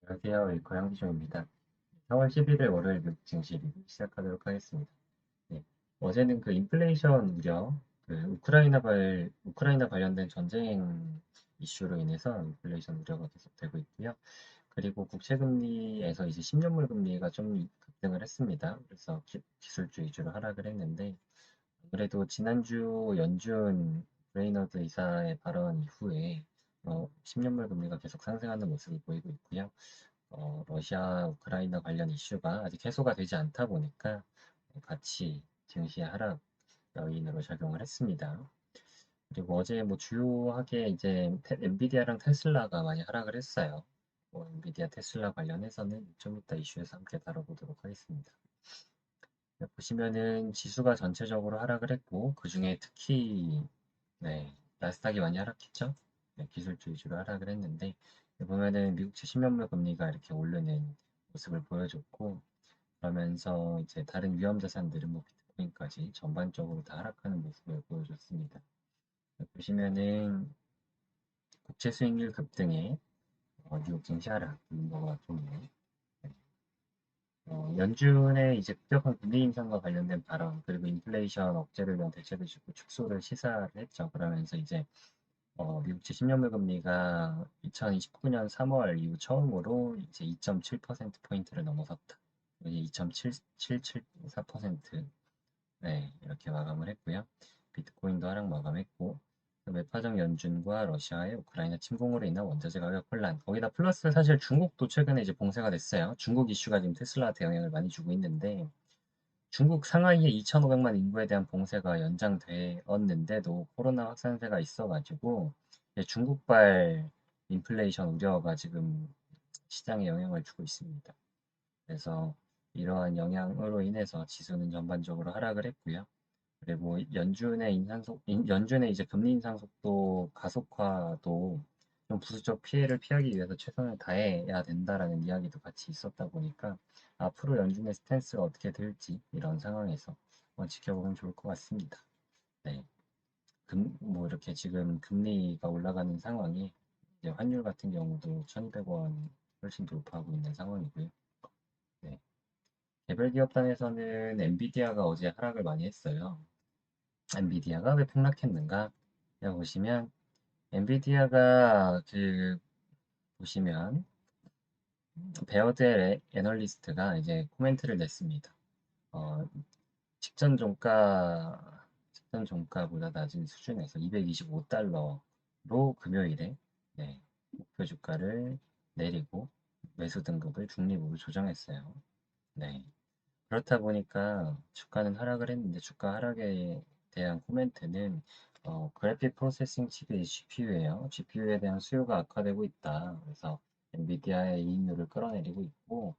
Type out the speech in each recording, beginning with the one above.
안녕하세요. 웨이커 양기종입니다. 4월 11일 월요일 미국 증시 리뷰 시작하도록 하겠습니다. 네, 어제는 그 인플레이션 우려, 우크라이나 관련된 전쟁 이슈로 인해서 인플레이션 우려가 계속되고 있고요. 그리고 국채금리에서 이제 10년물 금리가 좀 급등을 했습니다. 그래서 기술주 위주로 하락을 했는데, 그래도 지난주 연준 브레이너드 이사의 발언 이후에 10년물 금리가 계속 상승하는 모습을 보이고 있고요. 러시아, 우크라이나 관련 이슈가 아직 해소가 되지 않다 보니까 같이 증시 하락 요인으로 작용을 했습니다. 그리고 어제 뭐 주요하게 이제 엔비디아랑 테슬라가 많이 하락을 했어요. 엔비디아 테슬라 관련해서는 좀 이따 이슈에서 함께 다뤄보도록 하겠습니다. 보시면은 지수가 전체적으로 하락을 했고 그 중에 특히 네, 나스닥이 많이 하락했죠. 네, 기술주 위주로 하락을 했는데 보면은 미국채 10년물 금리가 이렇게 오르는 모습을 보여줬고 그러면서 이제 다른 위험 자산들은 뭐 비트코인까지 전반적으로 다 하락하는 모습을 보여줬습니다. 보시면은 국채 수익률 급등에 뉴욕 증시 하락 뭐가 좀 연준의 이제 급격한 금리 인상과 관련된 발언, 그리고 인플레이션 억제를 위한 대책을 주고 축소를 시사를 했죠. 그러면서 이제 미국채 10년물 금리가 2029년 3월 이후 처음으로 이제 2.7%포인트를 넘어섰다. 이제 2.774% 네, 이렇게 마감을 했고요. 비트코인도 하락 마감했고 매파적 연준과 러시아의 우크라이나 침공으로 인한 원자재 가격 혼란 거기다 플러스 사실 중국도 최근에 이제 봉쇄가 됐어요. 중국 이슈가 지금 테슬라한테 영향을 많이 주고 있는데 중국 상하이의 2,500만 인구에 대한 봉쇄가 연장되었는데도 코로나 확산세가 있어가지고 중국발 인플레이션 우려가 지금 시장에 영향을 주고 있습니다. 그래서 이러한 영향으로 인해서 지수는 전반적으로 하락을 했고요. 그리고 연준의 이제 금리 인상 속도 가속화도 좀 부수적 피해를 피하기 위해서 최선을 다해야 된다라는 이야기도 같이 있었다 보니까 앞으로 연준의 스탠스가 어떻게 될지 이런 상황에서 한번 지켜보면 좋을 것 같습니다. 네. 뭐 이렇게 지금 금리가 올라가는 상황이 이제 환율 같은 경우도 1,200원 훨씬 돌파하고 있는 상황이고요. 네. 개별 기업 단에서는 엔비디아가 어제 하락을 많이 했어요. 엔비디아가 왜 폭락했는가? 여기 보시면 엔비디아가 보시면 베어드 애널리스트가 이제 코멘트를 냈습니다. 어, 직전 종가보다 낮은 수준에서 225달러로 금요일에 네, 목표 주가를 내리고 매수 등급을 중립으로 조정했어요. 네. 그렇다 보니까 주가는 하락을 했는데 주가 하락에 대한 코멘트는 그래픽 프로세싱 칩이 GPU예요. GPU에 대한 수요가 악화되고 있다. 그래서 엔비디아의 이익률을 끌어내리고 있고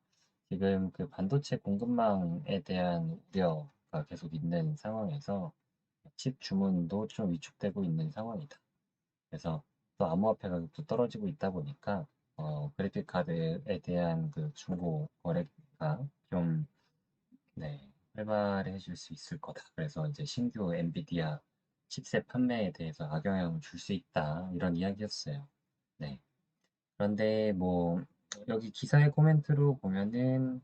지금 그 반도체 공급망에 대한 우려가 계속 있는 상황에서 칩 주문도 좀 위축되고 있는 상황이다. 그래서 또 암호화폐 가격도 떨어지고 있다 보니까 그래픽 카드에 대한 그 중고 거래가 좀 네, 활발해질 수 있을 거다. 그래서 이제 신규 엔비디아 칩셋 판매에 대해서 악영향을 줄 수 있다. 이런 이야기였어요. 네. 그런데 뭐 여기 기사의 코멘트로 보면은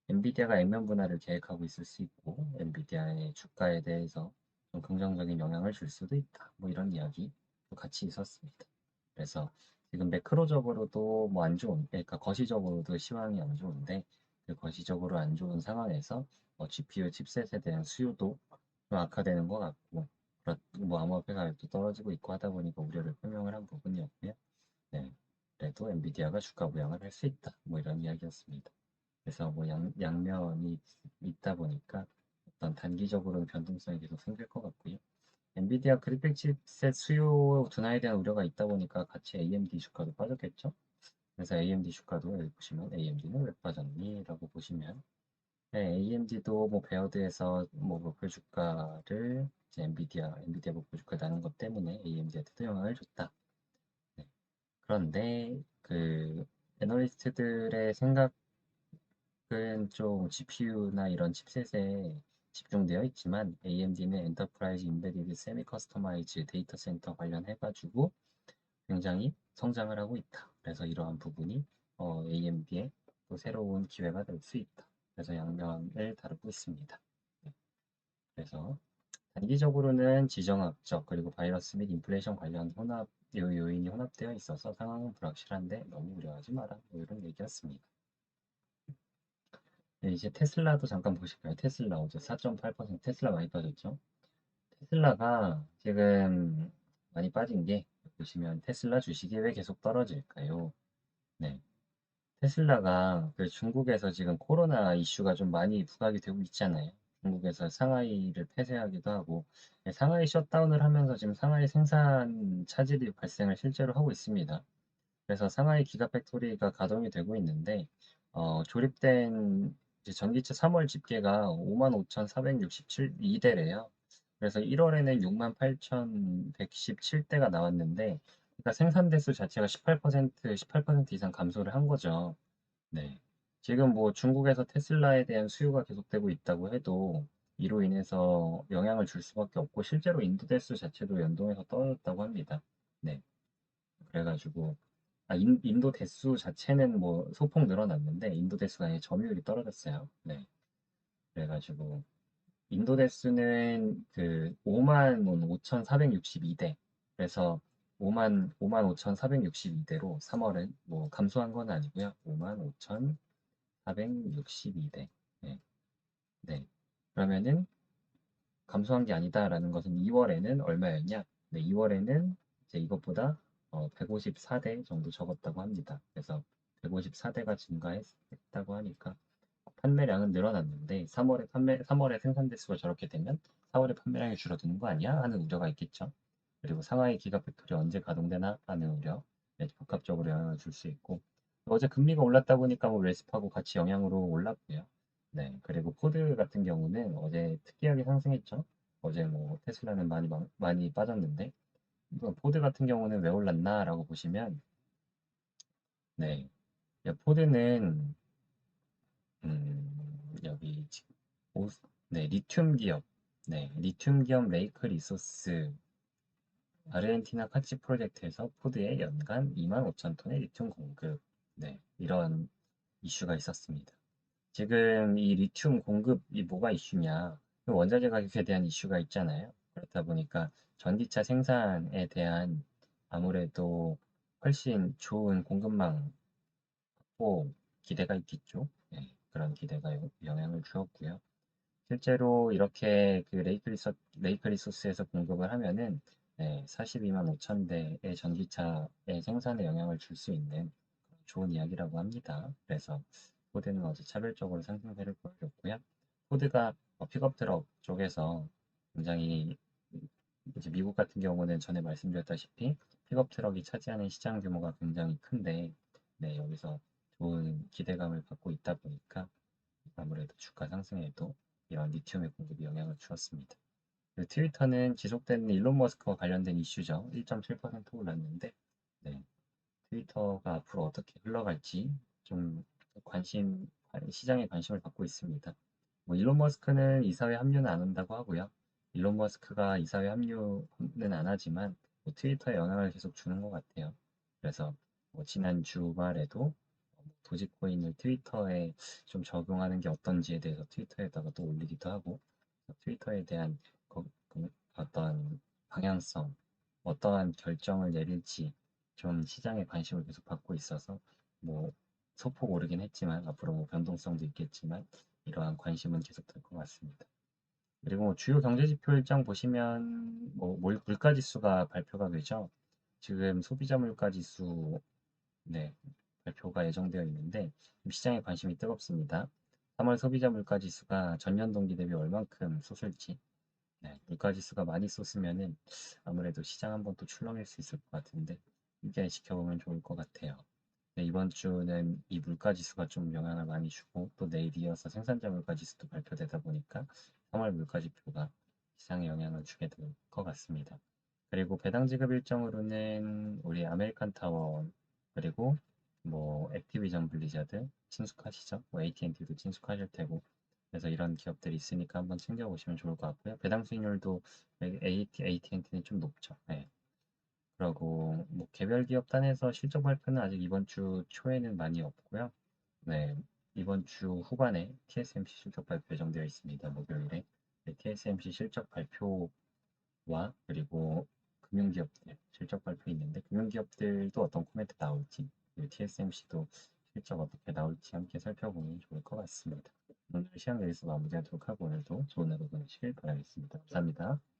엔비디아가 액면 분할을 계획하고 있을 수 있고 엔비디아의 주가에 대해서 좀 긍정적인 영향을 줄 수도 있다. 뭐 이런 이야기도 같이 있었습니다. 그래서 지금 매크로적으로도 뭐 안 좋은, 그러니까 거시적으로도 시황이 안 좋은데 그 거시적으로 안 좋은 상황에서 GPU 칩셋에 대한 수요도 좀 악화되는 것 같고 뭐 암호화폐 가격도 떨어지고 있고 하다 보니까 우려를 표명을 한 부분이었고요. 네. 그래도 엔비디아가 주가 부양을 할 수 있다. 뭐 이런 이야기였습니다. 그래서 뭐 양면이 있다 보니까 어떤 단기적으로는 변동성이 계속 생길 것 같고요. 엔비디아 그래픽 칩셋 수요 둔화에 대한 우려가 있다 보니까 같이 AMD 주가도 빠졌겠죠. 그래서 AMD 주가도 여기 보시면 AMD는 왜 빠졌니? 라고 보시면 네, AMD도 뭐 베어드에서 뭐 목표 주가를 이제 엔비디아 목표 주가 나는 것 때문에 AMD한테도 영향을 줬다. 네. 그런데 그 애널리스트들의 생각은 좀 GPU나 이런 칩셋에 집중되어 있지만 AMD는 엔터프라이즈 인베디드 세미 커스터마이즈 데이터 센터 관련해가지고 굉장히 성장을 하고 있다. 그래서 이러한 부분이 AMD에 또 새로운 기회가 될 수 있다. 그래서 양면을 다루고 있습니다. 네, 그래서 단기적으로는 지정학적 그리고 바이러스 및 인플레이션 관련 요인이 혼합되어 있어서 상황은 불확실한데 너무 우려하지 마라. 뭐 이런 얘기였습니다. 네, 이제 테슬라도 잠깐 보실까요? 테슬라 어제 4.8% 테슬라 많이 빠졌죠? 테슬라가 지금 많이 빠진 게 보시면 테슬라 주식이 왜 계속 떨어질까요? 네. 테슬라가 그 중국에서 지금 코로나 이슈가 좀 많이 부각이 되고 있잖아요. 중국에서 상하이를 폐쇄하기도 하고 상하이 셧다운을 하면서 지금 상하이 생산 차질이 발생을 실제로 하고 있습니다. 그래서 상하이 기가팩토리가 가동이 되고 있는데 조립된 이제 전기차 3월 집계가 55,467대래요. 그래서 1월에는 68,117대가 나왔는데 그러니까 생산 대수 자체가 18% 이상 감소를 한 거죠. 네. 지금 뭐 중국에서 테슬라에 대한 수요가 계속되고 있다고 해도 이로 인해서 영향을 줄 수밖에 없고 실제로 인도 대수 자체도 연동해서 떨어졌다고 합니다. 네. 그래가지고 인도 대수 자체는 뭐 소폭 늘어났는데 인도 대수가 아니라 점유율이 떨어졌어요. 네. 그래가지고 인도 대수는 그 5만 5,462대. 그래서 5만 5,462대로 3월은 뭐 감소한 건 아니고요. 5만 5,462대. 네. 네. 그러면은 감소한 게 아니다라는 것은 2월에는 얼마였냐? 네, 2월에는 이제 이것보다 154대 정도 적었다고 합니다. 그래서 154대가 증가했다고 하니까 판매량은 늘어났는데 3월에 생산 대수가 저렇게 되면 4월에 판매량이 줄어드는 거 아니야? 하는 우려가 있겠죠. 그리고 상하이 기가팩토리 언제 가동되나 하는 우려. 네, 복합적으로 영향을 줄 수 있고 어제 금리가 올랐다 보니까 뭐 웰스파고 같이 영향으로 올랐고요. 네, 그리고 포드 같은 경우는 어제 특이하게 상승했죠. 어제 뭐 테슬라는 많이 빠졌는데 포드 같은 경우는 왜 올랐나라고 보시면 네, 포드는 여기 네, 리튬 기업, 네, 리튬 기업 레이크 리소스 아르헨티나 카치 프로젝트에서 포드에 연간 2만 5천 톤의 리튬 공급, 네, 이런 이슈가 있었습니다. 지금 이 리튬 공급이 뭐가 이슈냐? 그 원자재 가격에 대한 이슈가 있잖아요. 그렇다 보니까 전기차 생산에 대한 아무래도 훨씬 좋은 공급망 확보 기대가 있겠죠. 네, 그런 기대가 영향을 주었고요. 실제로 이렇게 그 레이크 리소스에서 공급을 하면은 네, 42만 5천 대의 전기차의 생산에 영향을 줄 수 있는 좋은 이야기라고 합니다. 그래서 포드는 어제 차별적으로 상승세를 보여줬고요. 포드가 픽업 트럭 쪽에서 굉장히 이제 미국 같은 경우는 전에 말씀드렸다시피 픽업 트럭이 차지하는 시장 규모가 굉장히 큰데 네, 여기서 좋은 기대감을 갖고 있다 보니까 아무래도 주가 상승에도 이런 리튬의 공급이 영향을 주었습니다. 그리고 트위터는 지속되는 일론 머스크와 관련된 이슈죠. 1.7% 올랐는데 네, 트위터가 앞으로 어떻게 흘러갈지 좀 시장에 관심을 갖고 있습니다. 뭐 일론 머스크는 이사회 합류는 안 한다고 하고요. 일론 머스크가 이사회 합류는 안 하지만 뭐 트위터에 영향을 계속 주는 것 같아요. 그래서 뭐 지난 주말에도 도지코인을 트위터에 좀 적용하는 게 어떤지에 대해서 트위터에다가 또 올리기도 하고 트위터에 대한 어떤 방향성, 어떠한 결정을 내릴지 좀 시장에 관심을 계속 받고 있어서 뭐 소폭 오르긴 했지만 앞으로 뭐 변동성도 있겠지만 이러한 관심은 계속 될 것 같습니다. 그리고 뭐 주요 경제 지표 일정 보시면 뭐 물가 지수가 발표가 되죠. 지금 소비자 물가 지수 네, 발표가 예정되어 있는데 시장에 관심이 뜨겁습니다. 3월 소비자 물가 지수가 전년 동기 대비 얼만큼 솟을지 네, 물가 지수가 많이 솟으면은 아무래도 시장 한번 또 출렁일 수 있을 것 같은데 이게 지켜보면 좋을 것 같아요. 네, 이번 주는 이 물가 지수가 좀 영향을 많이 주고 또 내일 이어서 생산자 물가 지수도 발표되다 보니까 3월 물가 지표가 시장에 영향을 주게 될 것 같습니다. 그리고 배당 지급 일정으로는 우리 아메리칸 타워 그리고 뭐 액티비전 블리자드 친숙하시죠? 뭐 AT&T도 친숙하실 테고 그래서 이런 기업들이 있으니까 한번 챙겨보시면 좋을 것 같고요. 배당 수익률도 AT&T는 좀 높죠. 네. 그리고 뭐 개별 기업 단에서 실적 발표는 아직 이번 주 초에는 많이 없고요. 네, 이번 주 후반에 TSMC 실적 발표 예정되어 있습니다. 목요일에. 네, TSMC 실적 발표와 그리고 금융기업들 실적 발표 있는데 금융기업들도 어떤 코멘트 나올지 그리고 TSMC도 실적 어떻게 나올지 함께 살펴보면 좋을 것 같습니다. 오늘 시간 여기서 마무리하도록 하고 오늘도 좋은 하루 보내시길 바라겠습니다. 감사합니다.